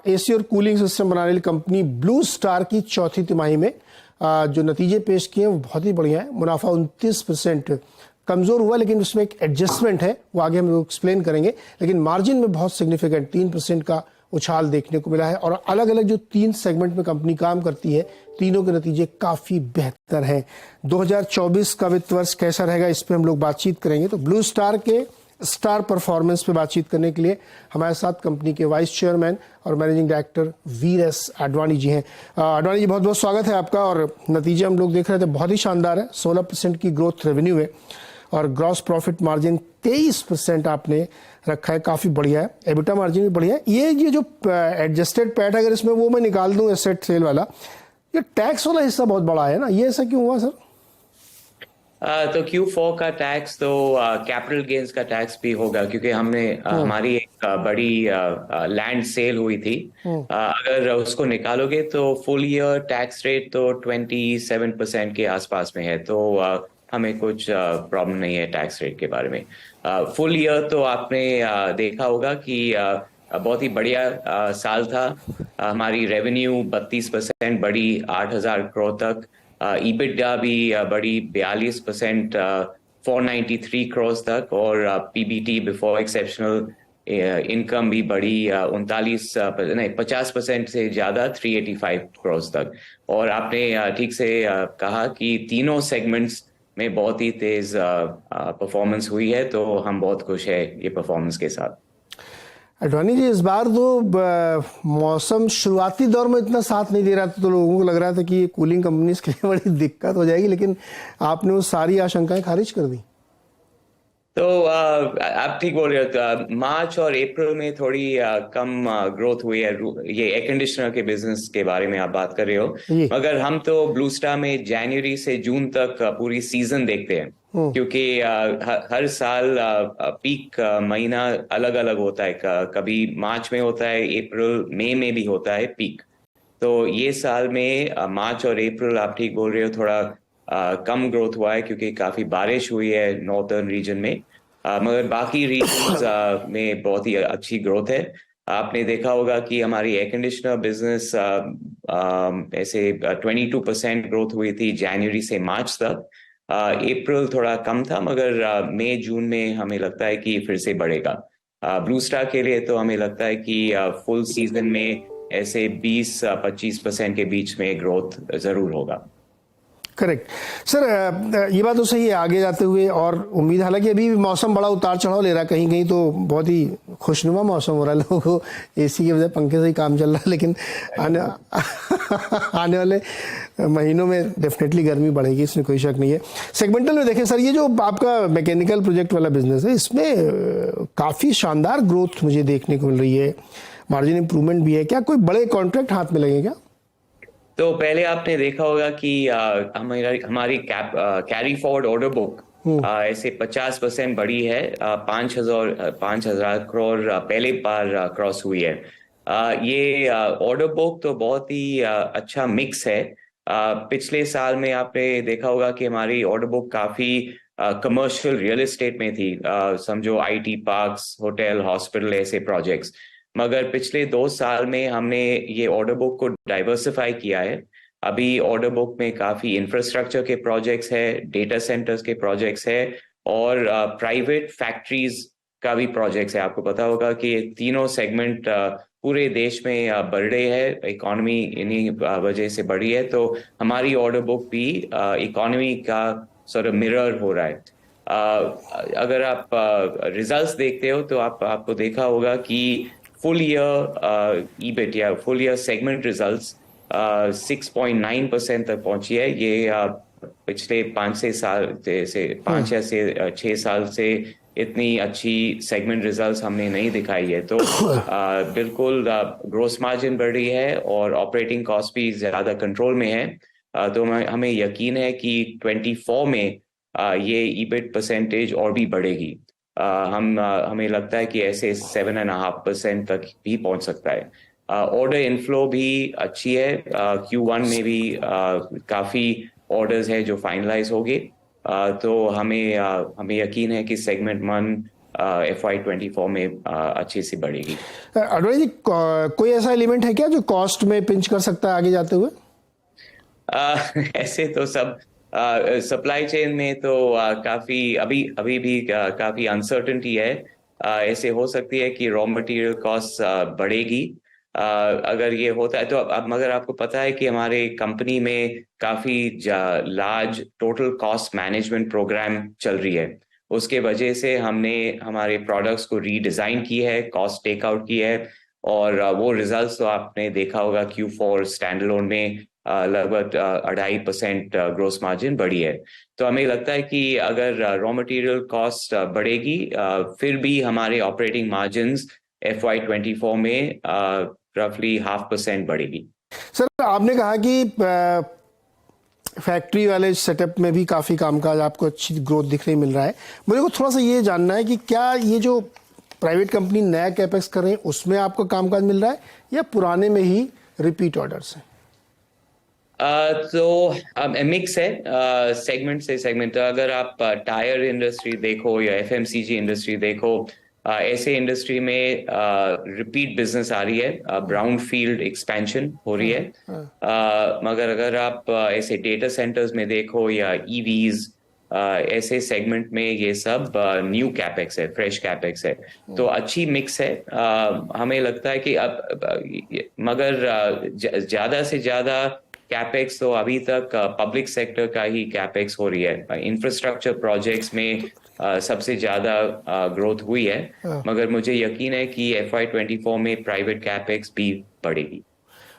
AC और cooling system बनाने वाली कंपनी ब्लू स्टार की चौथी तिमाही में जो नतीजे पेश किए हैं वो बहुत ही बढ़िया है। मुनाफा 29% कमजोर हुआ, लेकिन उसमें एक एडजस्टमेंट है, वो आगे हम लोग एक्सप्लेन करेंगे। लेकिन मार्जिन में बहुत सिग्निफिकेंट 3% का उछाल देखने को मिला है। और अलग अलग जो 3 सेगमेंट में कंपनी काम करती है, तीनों के नतीजे काफी बेहतर हैं। 2024 का वित्त वर्ष कैसा रहेगा, इस पे हम लोग बातचीत करेंगे। तो ब्लू स्टार के स्टार परफॉर्मेंस पे बातचीत करने के लिए हमारे साथ कंपनी के वाइस चेयरमैन और मैनेजिंग डायरेक्टर वीर एस आडवाणी जी हैं। आडवाणी जी, बहुत बहुत स्वागत है आपका। और नतीजे हम लोग देख रहे थे, बहुत ही शानदार है। 16% की ग्रोथ रेवेन्यू है और ग्रॉस प्रॉफिट मार्जिन 23% आपने रखा है, काफी बढ़िया है। एबिटा मार्जिन भी बढ़िया है। ये जो एडजस्टेड पैट, अगर इसमें वो मैं निकाल दूं एसेट सेल वाला, ये टैक्स वाला हिस्सा बहुत बड़ा है ना, ये ऐसा क्यों हुआ सर? तो Q4 का टैक्स तो कैपिटल गेन्स का टैक्स भी होगा, क्योंकि हमने हमारी एक बड़ी लैंड सेल हुई थी। अगर उसको निकालोगे तो फुल ईयर टैक्स रेट तो 27% के आसपास में है। तो हमें कुछ प्रॉब्लम नहीं है टैक्स रेट के बारे में। फुल ईयर तो आपने देखा होगा कि बहुत ही बढ़िया साल था। हमारी रेवेन्यू 32% बढ़ी 8,000 करोड़ तक। EBITDA भी बढ़ी 42% 493 करोड़ तक। और PBT बिफोर एक्सेप्शनल इनकम भी बढ़ी 50% से ज्यादा 385 करोड़ तक। और आपने ठीक से कहा कि तीनों सेगमेंट्स में बहुत ही तेज परफॉर्मेंस हुई है, तो हम बहुत खुश है ये परफॉर्मेंस के साथ। आडवाणी जी, इस बार तो मौसम शुरुआती दौर में इतना साथ नहीं दे रहा था, तो लोगों को लग रहा था कि ये कूलिंग कंपनीज के लिए बड़ी दिक्कत हो जाएगी, लेकिन आपने वो सारी आशंकाएं खारिज कर दी। तो आप ठीक बोल रहे हो। तो मार्च और अप्रैल में थोड़ी कम ग्रोथ हुई है। ये एयर कंडीशनर के बिजनेस के बारे में आप बात कर रहे हो, मगर हम तो ब्लू स्टार में जनवरी से जून तक पूरी सीजन देखते हैं, क्योंकि हर साल पीक महीना अलग अलग होता है। कभी मार्च में होता है, अप्रैल मई में भी होता है पीक। तो ये साल में मार्च और अप्रैल आप ठीक बोल रहे हो, थोड़ा कम ग्रोथ हुआ है, क्योंकि काफी बारिश हुई है नॉर्दर्न रीजन में। मगर बाकी रीजन्स में बहुत ही अच्छी ग्रोथ है। आपने देखा होगा कि हमारी एयर कंडीशनर बिजनेस ऐसे 22% ग्रोथ हुई थी जनवरी से मार्च तक। अप्रैल थोड़ा कम था, मगर मई जून में हमें लगता है कि फिर से बढ़ेगा। ब्लू स्टार के लिए तो हमें लगता है कि फुल सीजन में ऐसे 20-25% के बीच में ग्रोथ जरूर होगा। करेक्ट सर, ये बात तो सही है। आगे जाते हुए और उम्मीद, हालांकि अभी भी मौसम बड़ा उतार चढ़ाव ले रहा है, कहीं कहीं तो बहुत ही खुशनुमा मौसम हो रहा है, लोगों को एसी की वजह पंखे से ही काम चल रहा है। लेकिन आने वाले महीनों में डेफिनेटली गर्मी बढ़ेगी, इसमें कोई शक नहीं है। सेगमेंटल में देखें सर, ये जो आपका मैकेनिकल प्रोजेक्ट वाला बिजनेस है, इसमें काफ़ी शानदार ग्रोथ मुझे देखने को मिल रही है, मार्जिन इंप्रूवमेंट भी है। क्या कोई बड़े कॉन्ट्रैक्ट हाथ में लगे क्या? तो पहले आपने देखा होगा कि हमारी कैरी फॉरवर्ड ऑर्डर बुक ऐसे 50% बढ़ी है। 5,000 करोड़ पहले बार क्रॉस हुई है। ये ऑर्डर बुक तो बहुत ही अच्छा मिक्स है। पिछले साल में आपने देखा होगा कि हमारी ऑर्डर बुक काफी कमर्शियल रियल एस्टेट में थी। समझो IT पार्क्स, होटल, हॉस्पिटल, ऐसे प्रोजेक्ट्स। मगर पिछले 2 साल में हमने ये ऑर्डर बुक को डाइवर्सिफाई किया है। अभी ऑर्डर बुक में काफी इंफ्रास्ट्रक्चर के प्रोजेक्ट्स है, डेटा सेंटर्स के प्रोजेक्ट्स है, और प्राइवेट फैक्ट्रीज का भी प्रोजेक्ट्स है। आपको पता होगा कि तीनों सेगमेंट पूरे देश में बढ़ रहे हैं, इकोनॉमी इन्हीं वजह से बढ़ी है। तो हमारी ऑर्डर बुक भी इकोनॉमी का सॉर्ट ऑफ मिरर हो रहा है। अगर आप रिजल्ट्स देखते हो तो आपको देखा होगा कि फुल ईयर EBIT या फुल ईयर सेगमेंट रिजल्ट्स 6.9% तक पहुंची है। ये पिछले 5 या 6 साल से इतनी अच्छी सेगमेंट रिजल्ट्स हमने नहीं दिखाई है। तो बिल्कुल ग्रोस मार्जिन बढ़ रही है और ऑपरेटिंग कॉस्ट भी ज्यादा कंट्रोल में है। तो हमें यकीन है कि 24 में ये EBIT परसेंटेज और भी बढ़ेगी। हमें लगता है कि ऐसे 7.5% तक भी पहुंच सकता है। ऑर्डर इनफ्लो भी अच्छी है। Q1 में भी काफी ऑर्डर्स है जो फाइनलाइज होंगे। तो हमें यकीन है कि सेगमेंट 1 FY24 में अच्छी सी बढ़ेगी। अडवाणी जी, कोई ऐसा एलिमेंट है क्या जो कॉस्ट में पिंच कर सकता है आगे जाते हुए? ऐसे तो सब सप्लाई चेन में तो काफी अभी अभी भी काफी अनसर्टेनिटी है। ऐसे हो सकती है कि रॉ मटेरियल कॉस्ट बढ़ेगी। अगर ये होता है तो अब मगर आपको पता है कि हमारे कंपनी में काफी large total cost management programme चल रही है। उसके वजह से हमने हमारे प्रोडक्ट्स को रीडिजाइन की है, कॉस्ट टेक आउट की है, और वो रिजल्ट्स तो आपने देखा होगा Q4 स्टैंडअलोन में लगभग 2.5% ग्रोस मार्जिन बढ़ी है। तो हमें लगता है कि अगर रॉ मटेरियल कॉस्ट बढ़ेगी, फिर भी हमारे ऑपरेटिंग मार्जिन्स FY24 में रफली 0.5% बढ़ेगी। सर, आपने कहा कि फैक्ट्री वाले सेटअप में भी काफ़ी कामकाज आपको अच्छी ग्रोथ दिखने मिल रहा है। मुझे को थोड़ा सा ये जानना है कि क्या ये जो प्राइवेट कंपनी नया कैपेक्स कर रही है उसमें आपको कामकाज मिल रहा है या पुराने में ही रिपीट ऑर्डर्स हैं? तो मिक्स है, सेगमेंट से सेगमेंट। अगर आप टायर इंडस्ट्री देखो या FMCG इंडस्ट्री देखो, ऐसे इंडस्ट्री में रिपीट बिजनेस आ रही है, ब्राउन फील्ड एक्सपेंशन हो रही है। मगर अगर आप ऐसे डेटा सेंटर्स में देखो या EVs, ऐसे सेगमेंट में ये सब न्यू कैपेक्स है, फ्रेश कैपेक्स है। तो अच्छी मिक्स है। हमें लगता है कि मगर ज्यादा से ज्यादा कैपेक्स तो अभी तक पब्लिक सेक्टर का ही कैपेक्स हो रही है। इंफ्रास्ट्रक्चर प्रोजेक्ट्स में सबसे ज्यादा ग्रोथ हुई है, मगर मुझे यकीन है कि FY24 में प्राइवेट कैपेक्स भी बढ़ेगी।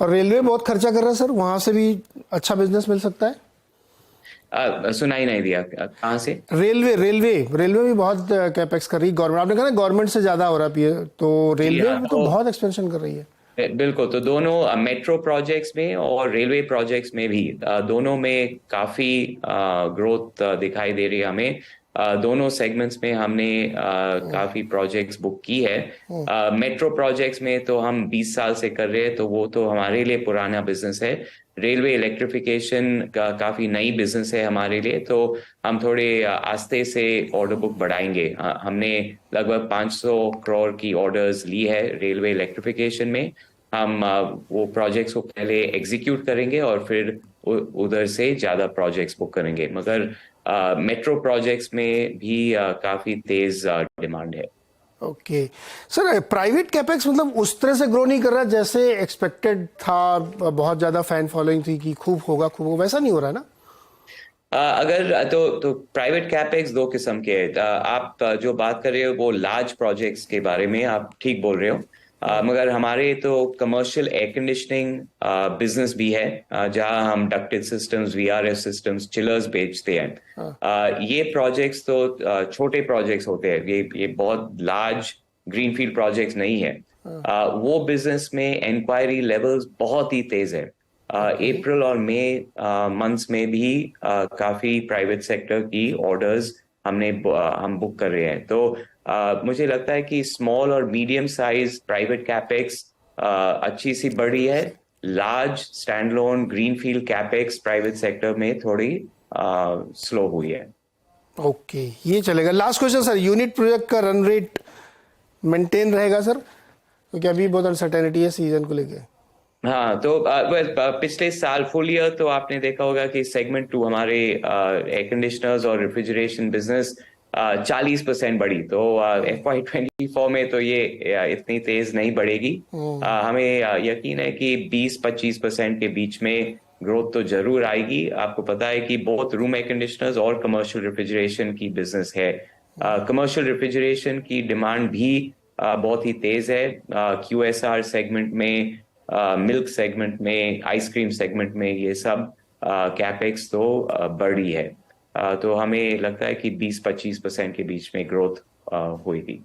और रेलवे बहुत खर्चा कर रहा है सर, वहां से भी अच्छा बिजनेस मिल सकता है? सुनाई नहीं दिया, कहाँ से? रेलवे भी बहुत कैपेक्स कर रही है गवर्नमेंट। आपने कहा ना गवर्नमेंट से ज्यादा हो रहा है, तो रेलवे भी तो बहुत एक्सपेंशन कर रही है। बिल्कुल, तो दोनों मेट्रो प्रोजेक्ट्स में और रेलवे प्रोजेक्ट्स में भी दोनों में काफी ग्रोथ दिखाई दे रही है हमें। दोनों सेगमेंट्स में हमने काफी प्रोजेक्ट्स बुक की है। मेट्रो प्रोजेक्ट्स में तो हम 20 साल से कर रहे हैं, तो वो तो हमारे लिए पुराना बिजनेस है। रेलवे इलेक्ट्रिफिकेशन का काफी नई बिजनेस है हमारे लिए, तो हम थोड़े आस्ते से ऑर्डर बुक बढ़ाएंगे। हमने लगभग 500 करोड़ की ऑर्डर्स ली है रेलवे इलेक्ट्रिफिकेशन में। हम वो प्रोजेक्ट्स को पहले एग्जीक्यूट करेंगे और फिर उधर से ज्यादा प्रोजेक्ट्स बुक करेंगे। मगर मेट्रो प्रोजेक्ट्स में भी काफी तेज डिमांड है। ओके सर, प्राइवेट कैपेक्स मतलब उस तरह से ग्रो नहीं कर रहा जैसे एक्सपेक्टेड था, बहुत ज्यादा फैन फॉलोइंग थी कि खूब होगा, वैसा नहीं हो रहा है ना? अगर तो प्राइवेट कैपेक्स दो किस्म के हैं। आप जो बात कर रहे हो वो लार्ज प्रोजेक्ट्स के बारे में आप ठीक बोल रहे हो। मगर हमारे तो कमर्शियल एयर कंडीशनिंग बिजनेस भी है, जहां हम ducted systems, VRF systems, chillers बेचते हैं। ये प्रोजेक्ट्स तो छोटे प्रोजेक्ट्स होते हैं, ये बहुत लार्ज ग्रीनफील्ड प्रोजेक्ट्स नहीं है। वो बिजनेस में इंक्वायरी लेवल्स बहुत ही तेज है। अप्रैल और मई मंथ्स में भी काफी प्राइवेट सेक्टर की ऑर्डर्स हम बुक कर रहे हैं। तो मुझे लगता है कि स्मॉल और मीडियम साइज प्राइवेट कैपेक्स अच्छी सी बढ़ी है। Large standalone greenfield capex private sector में थोड़ी स्लो हुई है। ओके, ये चलेगा। Last question sir, unit project का रन रेट मेंटेन रहेगा सर, क्योंकि अभी बहुत अनसर्टेनिटी है सीजन को लेके? हाँ, तो पिछले साल फुल ईयर तो आपने देखा होगा कि सेगमेंट 2 हमारे एयर कंडीशनर्स और रेफ्रिजरेशन बिजनेस 40% बढ़ी। तो FY24 में तो ये इतनी तेज नहीं बढ़ेगी। हमें यकीन है कि 20-25% के बीच में ग्रोथ तो जरूर आएगी। आपको पता है कि बहुत रूम एयर कंडीशनर्स और कमर्शियल रेफ्रिजरेशन की बिजनेस है। कमर्शियल रेफ्रिजरेशन की डिमांड भी बहुत ही तेज है। QSR सेगमेंट में, मिल्क सेगमेंट में, आइसक्रीम सेगमेंट में, ये सब कैपेक्स तो बढ़ी है। तो हमें लगता है कि 20-25% के बीच में ग्रोथ होगी।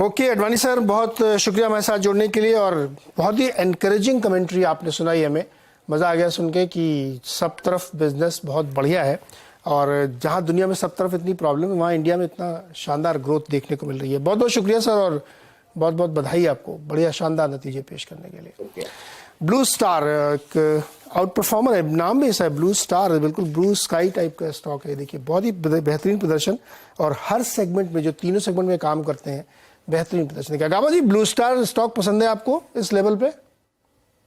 ओके अडवाणी सर, बहुत शुक्रिया हमारे साथ जुड़ने के लिए, और बहुत ही एनकरेजिंग कमेंट्री आपने सुनाई। हमें मज़ा आ गया सुन के कि सब तरफ बिजनेस बहुत बढ़िया है, और जहाँ दुनिया में सब तरफ इतनी प्रॉब्लम है, वहाँ इंडिया में इतना शानदार ग्रोथ देखने को मिल रही है। बहुत बहुत शुक्रिया सर, और बहुत बहुत बधाई आपको बढ़िया शानदार नतीजे पेश करने के लिए। ब्लू स्टार एक आउट परफॉर्मर है, नाम भी ऐसा है ब्लू स्टार, बिल्कुल ब्लू स्काई टाइप का स्टॉक है। देखिए बहुत ही बेहतरीन प्रदर्शन और हर सेगमेंट में, जो तीनों सेगमेंट में काम करते हैं, बेहतरीन प्रदर्शन। क्या गाबा जी, ब्लू स्टार स्टॉक पसंद है आपको इस लेवल पे?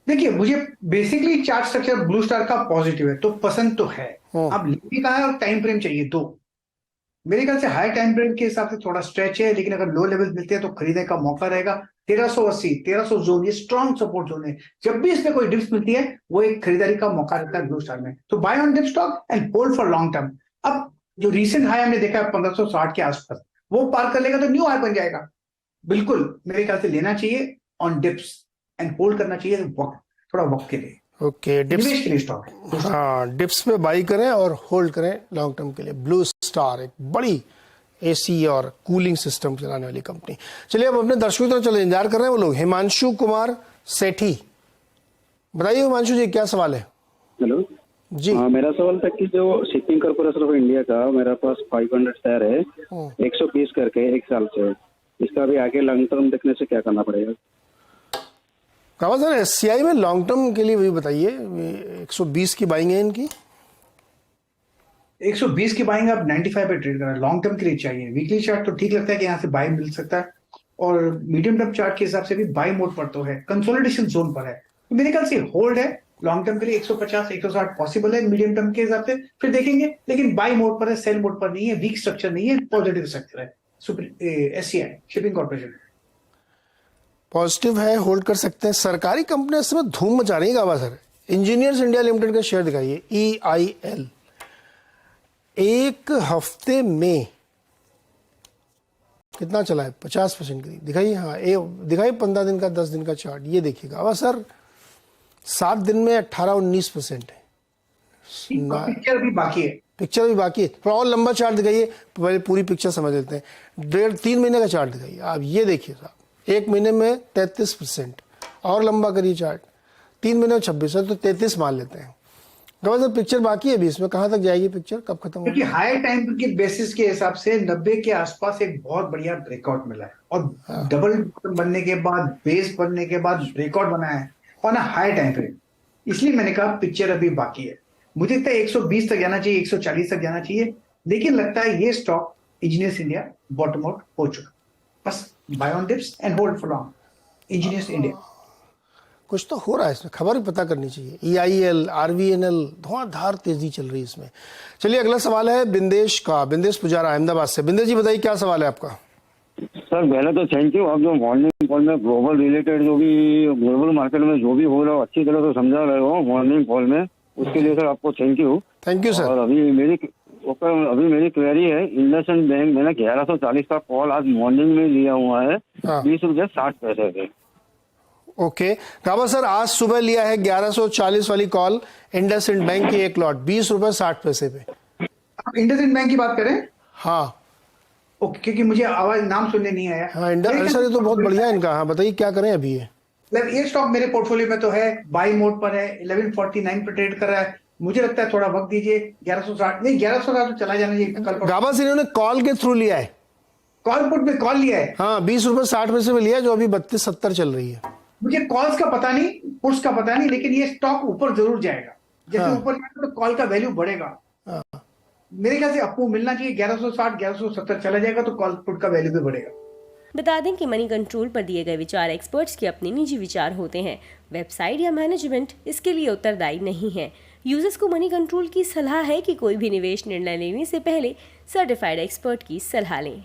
देखिए, मुझे basically chart structure blue star का पॉजिटिव है, तो पसंद तो है। अब लेने का है और टाइम फ्रेम चाहिए दो। मेरे ख्याल से हाई टाइम फ्रेम के हिसाब से थोड़ा स्ट्रेच है, लेकिन अगर लो लेवल मिलते हैं तो खरीदने का मौका रहेगा। 1380 1300 जोन, ये स्ट्रॉन्ग सपोर्ट जोन है। जब भी इसमें कोई डिप्स मिलती है वो एक खरीदारी का मौका रहता है ब्लू स्टार में। तो buy on dip stock and hold for long term. अब जो रीसेंट हाई हमने देखा है 1560 के आसपास, वो पार कर लेगा तो न्यू हाई बन जाएगा। बिल्कुल मेरे ख्याल से लेना चाहिए ऑन डिप्स एंड होल्ड करना चाहिए थोड़ा वक्त के लिए। ओके, डिप्स निवेश के लिए स्टॉक है। हाँ, डिप्स पे बाई करें और होल्ड करें लॉन्ग टर्म के लिए। ब्लू स्टार एक बड़ी एसी और कूलिंग सिस्टम चलाने वाली कंपनी। चलिए अब अपने दर्शकों की तरफ चले, इंतजार कर रहे हैं वो लोग। हिमांशु कुमार सेठी, बताइए हिमांशु जी क्या सवाल है? हेलो जी। मेरा सवाल था कि जो शिपिंग कॉर्पोरेशन ऑफ इंडिया का मेरे पास 500 शेयर है 120 करके 1 साल से, इसका भी आगे लॉन्ग टर्म देखने से क्या करना पड़ेगा? कहा सर एससीआई में लॉन्ग टर्म के लिए वही बताइए, 120 की बाइंग है इनकी। 120 की बाइंग आप 95 पे ट्रेड कर रहे हैं, लॉन्ग टर्म के लिए चाहिए। वीकली चार्ट तो ठीक लगता है कि यहाँ से बाय मिल सकता है, और मीडियम टर्म चार्ट के हिसाब से भी बाय मोड पर तो है, कंसोलिडेशन जोन पर है। तो मेरे ख्याल से होल्ड है लॉन्ग टर्म के लिए। 150 160 पॉसिबल है मीडियम टर्म के हिसाब से, फिर देखेंगे। लेकिन बाय मोड पर है, सेल मोड पर नहीं है, वीक स्ट्रक्चर नहीं है, पॉजिटिव स्ट्रक्चर है। एससीआई शिपिंग कॉर्पोरेशन पॉजिटिव है, होल्ड कर सकते हैं। सरकारी कंपनी इस समय धूम मचा रही है गावा सर। इंजीनियर्स इंडिया लिमिटेड का शेयर दिखाइए, EIL। एक हफ्ते में कितना चला है? 50% की दिखाइए। हाँ, दिखाइए 15 दिन का, 10 दिन का चार्ट। ये देखिएगा गावा सर, 7 दिन में 18-19% है। पिक्चर भी बाकी है। पिक्चर भी बाकी है, थोड़ा और लंबा चार्ट दिखाइए, पहले पूरी पिक्चर समझ लेते हैं। 1.5-3 महीने का चार्ट दिखाइए आप। ये देखिए साहब, 1 महीने में 33%। और लंबा करिए चार्ट, 3 महीने में 26 है, तो 33 मान लेते हैं। सर पिक्चर बाकी है अभी, इसमें कहाँ तक जाएगी पिक्चर, कब खत्म होगी? क्योंकि हाई टाइम के बेसिस के हिसाब से 90 के आसपास एक बहुत बढ़िया ब्रेकआउट मिला है, और डबल बनने के बाद, बेस बनने के बाद ब्रेकआउट बना है on a high time frame. इसलिए मैंने कहा पिक्चर अभी बाकी है। मुझे लगता है 120 तक जाना चाहिए, 140 तक जाना चाहिए, लेकिन लगता है ये stock Engineers India bottom out हो चुका। बस buy on dips and hold for long Engineers India. कुछ तो हो रहा है इसमें, खबर भी पता करनी चाहिए। EIL, RVNL धुआंधार तेजी चल रही है इसमें। चलिए अगला सवाल है बिंदेश का, बिंदेश पुजारा अहमदाबाद से। बिंदेश जी बताइए क्या सवाल है आपका? सर पहले तो थैंक यू, आप जो मॉर्निंग कॉल में ग्लोबल रिलेटेड जो भी ग्लोबल मार्केट में जो भी हो रहा है अच्छी तरह से समझा रहे हो मॉर्निंग कॉल में, उसके लिए सर आपको thank you. Thank you sir. और अभी मेरी क्वेरी है, इंडसइंड बैंक मैंने 1140 का कॉल आज मॉर्निंग में लिया हुआ है, 20 रुपये 60 पैसे पे। ओके गाबा सर, आज सुबह लिया है 1140 वाली कॉल इंडसइंड बैंक की, एक लॉट 20 रुपये 60 पैसे पे। आप इंडसइंड बैंक की बात करें? हाँ ओके, क्योंकि मुझे आवाज नाम सुनने नहीं आया। हाँ, सर ये तो बहुत बढ़िया है इनका। हाँ बताइए क्या करें अभी ये? ये स्टॉक मेरे पोर्टफोलियो में तो है, बाई मोड पर है, 1149 पर ट्रेड कर रहा है। मुझे लगता है थोड़ा वक्त दीजिए। 1160 नहीं, 1160 तो चला जाना चाहिए कल। गाबा सर इन्होंने कॉल के थ्रू लिया है, कॉल पुट में कॉल लिया है। हाँ 20 रुपये 60 पैसे में लिया है, जो अभी 32.70 चल रही है। मुझे कॉल्स का पता नहीं, पुट्स का पता नहीं, लेकिन ये स्टॉक ऊपर जरूर जाएगा। जैसे ऊपर जाएगा तो कॉल का वैल्यू बढ़ेगा। मेरे ख्याल से आपको मिलना चाहिए 1160 1170 चला जाएगा तो कॉल पुट का वैल्यू भी बढ़ेगा। बता दें कि मनी कंट्रोल पर दिए गए विचार एक्सपर्ट्स के अपने निजी विचार होते हैं। वेबसाइट या मैनेजमेंट इसके लिए उत्तरदायी नहीं है। यूजर्स को मनी कंट्रोल की सलाह है कि कोई भी निवेश निर्णय लेने से पहले सर्टिफाइड एक्सपर्ट की सलाह लें।